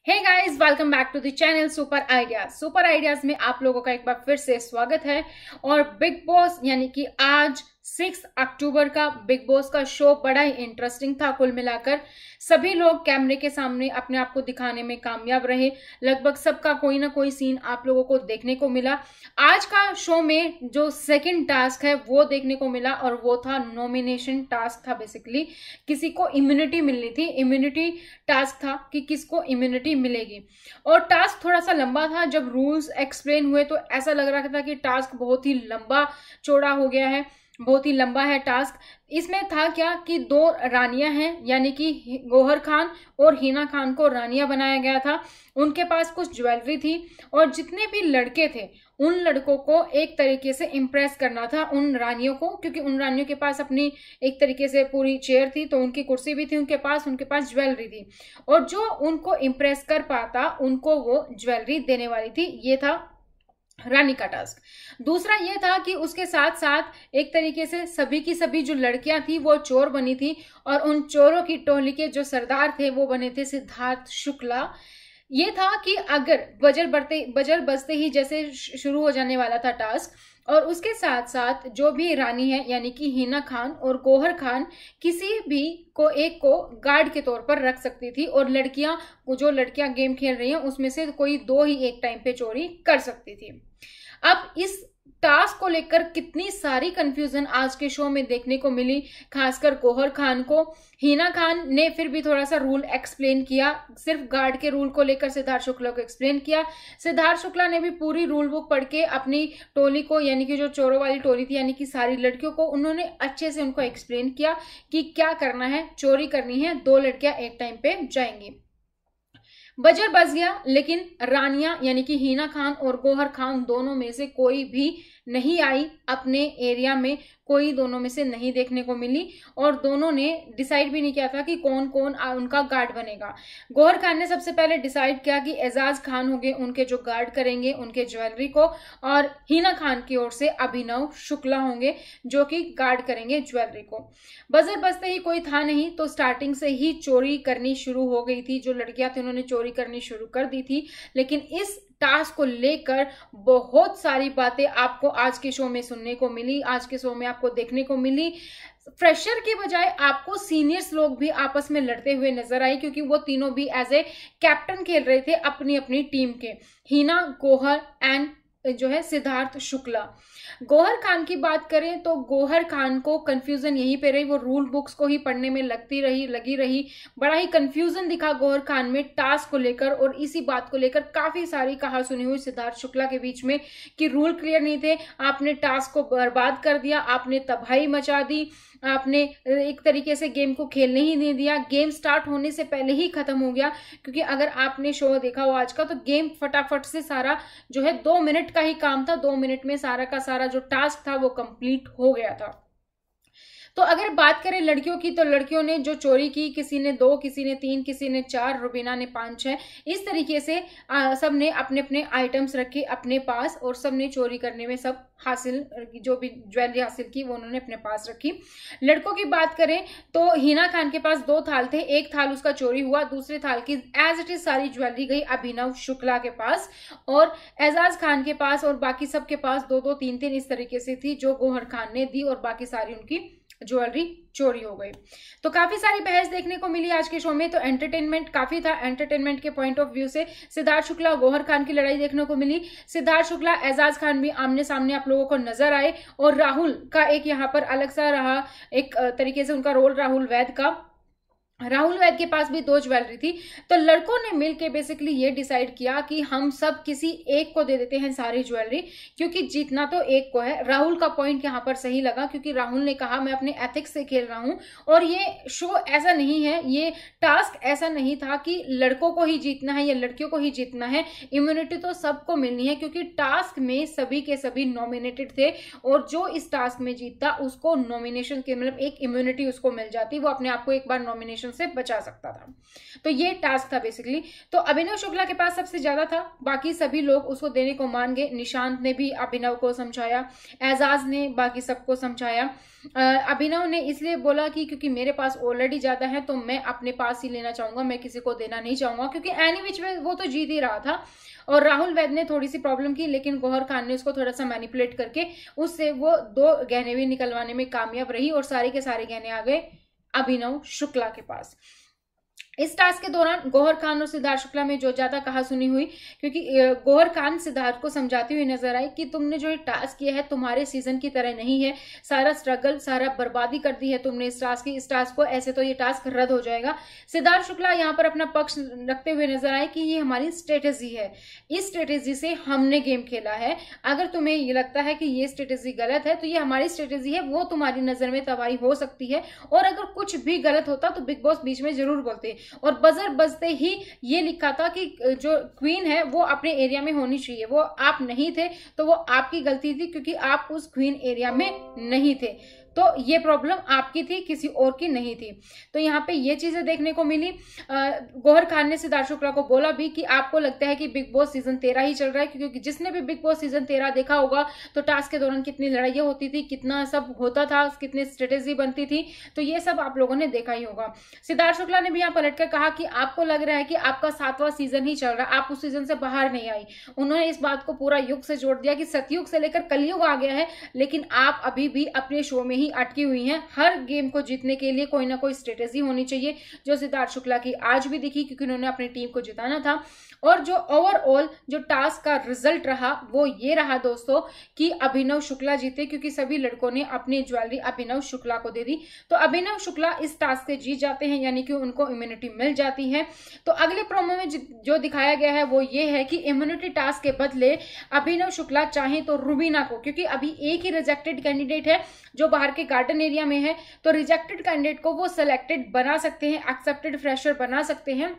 Hey guys, welcome back to the channel super ideas. Super ideas में आप लोगों का एक बार फिर से स्वागत है। और बिग बॉस यानी कि आज 6 अक्टूबर का बिग बॉस का शो बड़ा ही इंटरेस्टिंग था। कुल मिलाकर सभी लोग कैमरे के सामने अपने आप को दिखाने में कामयाब रहे। लगभग सबका कोई ना कोई सीन आप लोगों को देखने को मिला। आज का शो में जो सेकंड टास्क है वो देखने को मिला और वो था नॉमिनेशन टास्क था। बेसिकली किसी को इम्यूनिटी मिलनी थी, इम्यूनिटी टास्क था कि किसको इम्यूनिटी मिलेगी। और टास्क थोड़ा सा लंबा था। जब रूल्स एक्सप्लेन हुए तो ऐसा लग रहा था कि टास्क बहुत ही लंबा चौड़ा हो गया है, बहुत ही लंबा है टास्क। इसमें था क्या कि दो रानियां हैं, यानी कि गौहर खान और हिना खान को रानियां बनाया गया था। उनके पास कुछ ज्वेलरी थी और जितने भी लड़के थे उन लड़कों को एक तरीके से इम्प्रेस करना था उन रानियों को, क्योंकि उन रानियों के पास अपनी एक तरीके से पूरी चेयर थी, तो उनकी कुर्सी भी थी उनके पास ज्वेलरी थी और जो उनको इम्प्रेस कर पाता उनको वो ज्वेलरी देने वाली थी। ये था रानी का टास्क। दूसरा ये था कि उसके साथ साथ एक तरीके से सभी की सभी जो लड़कियां थी वो चोर बनी थी और उन चोरों की टोली के जो सरदार थे वो बने थे सिद्धार्थ शुक्ला। ये था कि अगर बजर बजते ही जैसे शुरू हो जाने वाला था टास्क, और उसके साथ साथ जो भी रानी है यानी कि हिना खान और गौहर खान किसी भी को एक को गार्ड के तौर पर रख सकती थी और जो लड़कियां गेम खेल रही हैं उसमें से कोई दो ही एक टाइम पे चोरी कर सकती थी। अब इस टास्क को लेकर कितनी सारी कंफ्यूजन आज के शो में देखने को मिली, खासकर गौहर खान को। हिना खान ने फिर भी थोड़ा सा रूल एक्सप्लेन किया, सिर्फ गार्ड के रूल को लेकर सिद्धार्थ शुक्ला को एक्सप्लेन किया। सिद्धार्थ शुक्ला ने भी पूरी रूल बुक पढ़ के अपनी टोली को, यानी कि जो चोरों वाली टोली थी यानी कि सारी लड़कियों को, उन्होंने अच्छे से उनको एक्सप्लेन किया कि क्या करना है, चोरी करनी है, दो लड़कियां एक टाइम पे जाएंगी। बजर बज गया, लेकिन रानियां यानी कि हिना खान और गौहर खान दोनों में से कोई भी नहीं आई अपने एरिया में, कोई दोनों में से नहीं देखने को मिली और दोनों ने डिसाइड भी नहीं किया था कि कौन कौन उनका गार्ड बनेगा। गौहर खान ने सबसे पहले डिसाइड किया कि एजाज खान होंगे उनके जो गार्ड करेंगे उनके ज्वेलरी को, और हिना खान की ओर से अभिनव शुक्ला होंगे जो कि गार्ड करेंगे ज्वेलरी को। बजर बजते ही कोई था नहीं तो स्टार्टिंग से ही चोरी करनी शुरू हो गई थी। जो लड़कियां थी उन्होंने चोरी करनी शुरू कर दी थी, लेकिन इस टास्क को लेकर बहुत सारी बातें आपको आज के शो में सुनने को मिली, आज के शो में आपको देखने को मिली। फ्रेशर की बजाय आपको सीनियर्स लोग भी आपस में लड़ते हुए नजर आए, क्योंकि वो तीनों भी एज ए कैप्टन खेल रहे थे अपनी अपनी टीम के, हिना, गौहर एंड जो है सिद्धार्थ शुक्ला। गौहर खान की बात करें तो गौहर खान को कंफ्यूजन यहीं पे रही, वो रूल बुक्स को ही पढ़ने में लगी रही। बड़ा ही कंफ्यूजन दिखा गौहर खान में टास्क को लेकर, और इसी बात को लेकर काफी सारी कहा सुनी हुई सिद्धार्थ शुक्ला के बीच में कि रूल क्लियर नहीं थे, आपने टास्क को बर्बाद कर दिया, आपने तबाही मचा दी, आपने एक तरीके से गेम को खेलने ही नहीं दिया, गेम स्टार्ट होने से पहले ही खत्म हो गया। क्योंकि अगर आपने शो देखा हो आज का तो गेम फटाफट से सारा जो है 2 मिनट का ही काम था, 2 मिनट में सारा का सारा जो टास्क था वो कंप्लीट हो गया था। तो अगर बात करें लड़कियों की तो लड़कियों ने जो चोरी की, किसी ने 2, किसी ने 3, किसी ने 4, रुबीना ने 5-6, इस तरीके से सब ने अपने अपने आइटम्स रखे अपने पास और सब ने चोरी करने में सब हासिल, जो भी ज्वेलरी हासिल की वो उन्होंने अपने पास रखी। लड़कों की बात करें तो हिना खान के पास 2 थाल थे, एक थाल उसका चोरी हुआ, दूसरे थाल की एज इट इज सारी ज्वेलरी गई अभिनव शुक्ला के पास, और एजाज खान के पास और बाकी सबके पास 2-2, 3-3 इस तरीके से थी जो गौहर खान ने दी, और बाकी सारी उनकी ज्वेलरी चोरी हो गई। तो काफी सारी बहस देखने को मिली आज के शो में। तो एंटरटेनमेंट काफी था। एंटरटेनमेंट के पॉइंट ऑफ व्यू से सिद्धार्थ शुक्ला और गौहर खान की लड़ाई देखने को मिली। सिद्धार्थ शुक्ला, एजाज खान भी आमने सामने आप लोगों को नजर आए, और राहुल का एक यहाँ पर अलग सा रहा एक तरीके से उनका रोल, राहुल वैद का। राहुल वैद के पास भी 2 ज्वेलरी थी। तो लड़कों ने मिलकर बेसिकली ये डिसाइड किया कि हम सब किसी एक को दे देते हैं सारी ज्वेलरी, क्योंकि जीतना तो एक को है। राहुल का पॉइंट यहाँ पर सही लगा, क्योंकि राहुल ने कहा मैं अपने एथिक्स से खेल रहा हूं और ये शो ऐसा नहीं है, ये टास्क ऐसा नहीं था कि लड़कों को ही जीतना है या लड़कियों को ही जीतना है, इम्यूनिटी तो सबको मिलनी है, क्योंकि टास्क में सभी के सभी नॉमिनेटेड थे और जो इस टास्क में जीतता उसको नॉमिनेशन के मतलब एक इम्यूनिटी उसको मिल जाती, वो अपने आप को एक बार नॉमिनेशन एलिमिनेशन से बचा सकता था। तो ये टास्क था बेसिकली। तो अभिनव शुक्ला के पास सबसे ज्यादा था, बाकी सभी लोग उसको देने को मान गए। निशांत ने भी अभिनव को समझाया, एजाज ने बाकी सबको समझाया। अभिनव ने इसलिए बोला कि क्योंकि मेरे पास ऑलरेडी ज्यादा है तो मैं अपने पास ही लेना चाहूंगा, मैं किसी को देना नहीं चाहूंगा, क्योंकि एनी विच वे वो तो जीत ही रहा था। और राहुल वैद ने थोड़ी सी प्रॉब्लम की, लेकिन गौहर खान ने उसको थोड़ा सा मैनिपुलेट करके उससे वो 2 गहने भी निकलवाने में कामयाब रही और सारे के सारे गहने आ गए अभिनव शुक्ला के पास। इस टास्क के दौरान गौहर खान और सिद्धार्थ शुक्ला में जो ज्यादा कहा सुनी हुई, क्योंकि गौहर खान सिद्धार्थ को समझाती हुई नजर आई कि तुमने जो ये टास्क किया है तुम्हारे सीजन की तरह नहीं है, सारा स्ट्रगल सारा बर्बादी कर दी है तुमने इस टास्क को, ऐसे तो ये टास्क रद्द हो जाएगा। सिद्धार्थ शुक्ला यहाँ पर अपना पक्ष रखते हुए नजर आए कि ये हमारी स्ट्रेटेजी है, इस स्ट्रेटेजी से हमने गेम खेला है, अगर तुम्हें ये लगता है कि ये स्ट्रेटेजी गलत है तो ये हमारी स्ट्रेटेजी है, वो तुम्हारी नजर में तबाही हो सकती है, और अगर कुछ भी गलत होता तो बिग बॉस बीच में जरूर बोलते। और बजर बजते ही ये लिखा था कि जो क्वीन है वो अपने एरिया में होनी चाहिए, वो आप नहीं थे तो वो आपकी गलती थी, क्योंकि आप उस क्वीन एरिया में नहीं थे, तो ये प्रॉब्लम आपकी थी, किसी और की नहीं थी। तो यहाँ पे ये चीजें देखने को मिली। गौहर खान ने सिद्धार्थ शुक्ला को बोला भी कि आपको लगता है कि बिग बॉस सीजन 13 ही चल रहा है, क्योंकि जिसने भी बिग बॉस सीजन 13 देखा होगा तो टास्क के दौरान कितनी लड़ाइयां होती थी, कितना सब होता था, कितनी स्ट्रेटेजी बनती थी, तो ये सब आप लोगों ने देखा ही होगा। सिद्धार्थ शुक्ला ने भी यहाँ पलटकर कहा कि आपको लग रहा है कि आपका 7वां सीजन ही चल रहा है, आप उस सीजन से बाहर नहीं आई। उन्होंने इस बात को पूरा युग से जोड़ दिया कि सतयुग से लेकर कलयुग आ गया है, लेकिन आप अभी भी अपने शो में ही अटकी हुई हैं। हर गेम को जीतने के लिए कोई ना कोई स्ट्रेटेजी होनी चाहिए, जो सिद्धार्थ शुक्ला की आज भी दिखी, क्योंकि उन्होंने अपनी टीम को जिताना था। और जो ओवरऑल जो टास्क का रिजल्ट रहा वो ये रहा दोस्तों कि अभिनव शुक्ला जीते, क्योंकि सभी लड़कों ने अपनी ज्वेलरी अभिनव शुक्ला को दे दी। तो अभिनव शुक्ला इस टास्क से जीत जाते हैं, यानी कि उनको इम्यूनिटी मिल जाती है। तो अगले प्रोमो में जो दिखाया गया है वो ये है कि इम्यूनिटी टास्क के बदले अभिनव शुक्ला चाहे तो रुबीना को, क्योंकि अभी एक ही रिजेक्टेड कैंडिडेट है जो बाहर के गार्डन एरिया में है, तो रिजेक्टेड कैंडिडेट को वो सिलेक्टेड बना सकते हैं, एक्सेप्टेड फ्रेशर बना सकते हैं।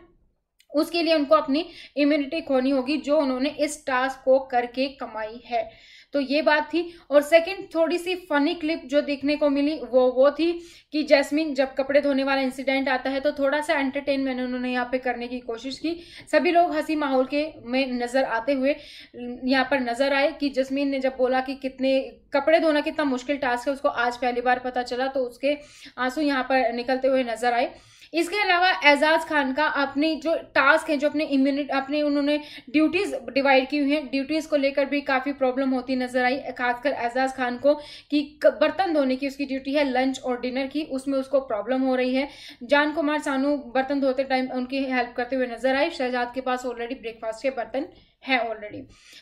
उसके लिए उनको अपनी इम्यूनिटी खोनी होगी, जो उन्होंने इस टास्क को करके कमाई है। तो ये बात थी। और सेकंड थोड़ी सी फनी क्लिप जो देखने को मिली वो थी कि जैस्मीन जब कपड़े धोने वाला इंसिडेंट आता है तो थोड़ा सा एंटरटेनमेंट उन्होंने यहाँ पे करने की कोशिश की। सभी लोग हंसी माहौल के में नजर आते हुए यहाँ पर नजर आए कि जैस्मीन ने जब बोला कि कितने कपड़े धोना कितना मुश्किल टास्क है, उसको आज पहली बार पता चला, तो उसके आंसू यहाँ पर निकलते हुए नजर आए। इसके अलावा एजाज खान का अपनी जो टास्क है, जो अपने उन्होंने ड्यूटीज डिवाइड की हुई हैं, ड्यूटीज को लेकर भी काफी प्रॉब्लम होती नजर आई, खासकर एजाज खान को कि बर्तन धोने की उसकी ड्यूटी है, लंच और डिनर की, उसमें उसको प्रॉब्लम हो रही है। जान कुमार सानू बर्तन धोते टाइम उनकी हेल्प करते हुए नजर आए। शहजाद के पास ऑलरेडी ब्रेकफास्ट के बर्तन है ऑलरेडी।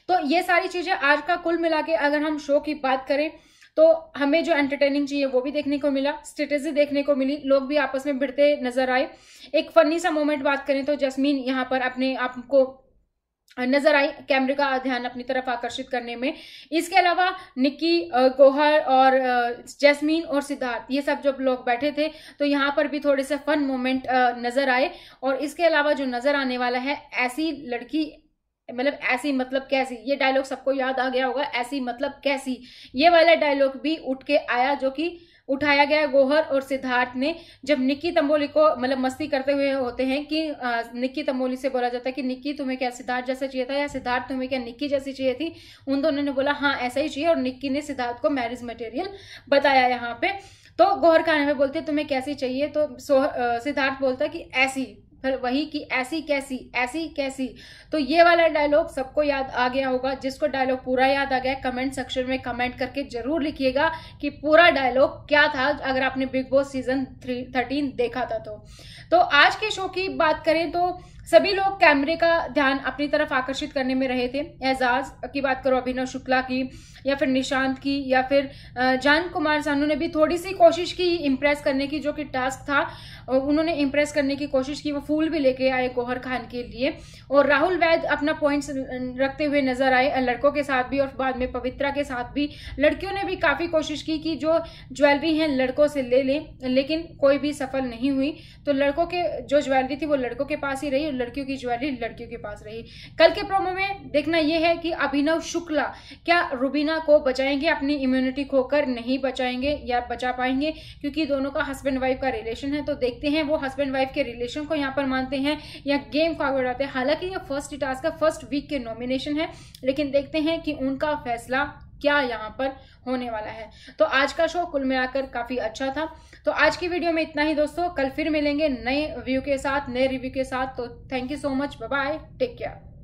तो ये सारी चीजें आज का कुल मिला के अगर हम शो की बात करें तो हमें जो एंटरटेनिंग चाहिए वो भी देखने को मिला, स्ट्रेटेजी देखने को मिली, लोग भी आपस में भिड़ते नजर आए। एक फनी सा मोमेंट बात करें तो जैस्मीन यहाँ पर अपने आप को नजर आई, कैमरे का ध्यान अपनी तरफ आकर्षित करने में। इसके अलावा निक्की, गौहर और जैस्मीन और सिद्धार्थ, ये सब जब लोग बैठे थे तो यहाँ पर भी थोड़े से फन मोमेंट नजर आए। और इसके अलावा जो नजर आने वाला है, ऐसी लड़की मतलब ऐसी मतलब कैसी, ये डायलॉग सबको याद आ गया होगा, ऐसी मतलब कैसी, ये वाला डायलॉग भी उठ के आया, जो कि उठाया गया गौहर और सिद्धार्थ ने, जब निक्की तंबोली को मतलब मस्ती करते हुए होते हैं कि निक्की तंबोली से बोला जाता है कि निक्की तुम्हें क्या सिद्धार्थ जैसा चाहिए था, या सिद्धार्थ तुम्हें क्या निक्की जैसी चाहिए थी। उन दोनों ने बोला हाँ ऐसा ही चाहिए, और निक्की ने सिद्धार्थ को मैरिज मटेरियल बताया यहाँ पे। तो गौहर खाने में बोलते तुम्हें कैसी चाहिए, तो सिद्धार्थ बोलता कि ऐसी, फिर वही कि ऐसी कैसी, ऐसी कैसी। तो ये वाला डायलॉग सबको याद आ गया होगा। जिसको डायलॉग पूरा याद आ गया कमेंट सेक्शन में कमेंट करके जरूर लिखिएगा कि पूरा डायलॉग क्या था, अगर आपने बिग बॉस सीजन 13 देखा था। तो आज के शो की बात करें तो सभी लोग कैमरे का ध्यान अपनी तरफ आकर्षित करने में रहे थे। एजाज की बात करो, अभिनव शुक्ला की, या फिर निशांत की, या फिर जान कुमार सानू ने भी थोड़ी सी कोशिश की इम्प्रेस करने की, जो कि टास्क था उन्होंने इम्प्रेस करने की कोशिश की, वो फूल भी लेके आए गौहर खान के लिए। और राहुल वैद अपना पॉइंट्स रखते हुए नजर आए, लड़कों के साथ भी और बाद में पवित्रा के साथ भी। लड़कियों ने भी काफी कोशिश की कि जो ज्वेलरी है लड़कों से ले लें, लेकिन कोई भी सफल नहीं हुई। तो लड़कों के जो ज्वेलरी थी वो लड़कों के पास ही रही, लड़कियों की ज्वेलरी लड़कियों के पास रही। कल के प्रोमो में देखना यह है कि अभिनव शुक्ला क्या रुबीना को बचाएंगे, अपनी इम्यूनिटी खोकर नहीं बचाएंगे या बचा पाएंगे, क्योंकि दोनों का हस्बैंड वाइफ का रिलेशन है। तो देखते हैं वो हस्बैंड वाइफ के रिलेशन को यहाँ पर मानते हैं या गेम फॉरवर्ड आते हैं। हालांकि ये फर्स्ट टास्क का फर्स्ट वीक के नॉमिनेशन है, लेकिन देखते हैं कि उनका फैसला क्या यहाँ पर होने वाला है। तो आज का शो कुल मिलाकर काफी अच्छा था। तो आज की वीडियो में इतना ही दोस्तों, कल फिर मिलेंगे नए व्यू के साथ, नए रिव्यू के साथ। तो thank you so much, bye bye, take care.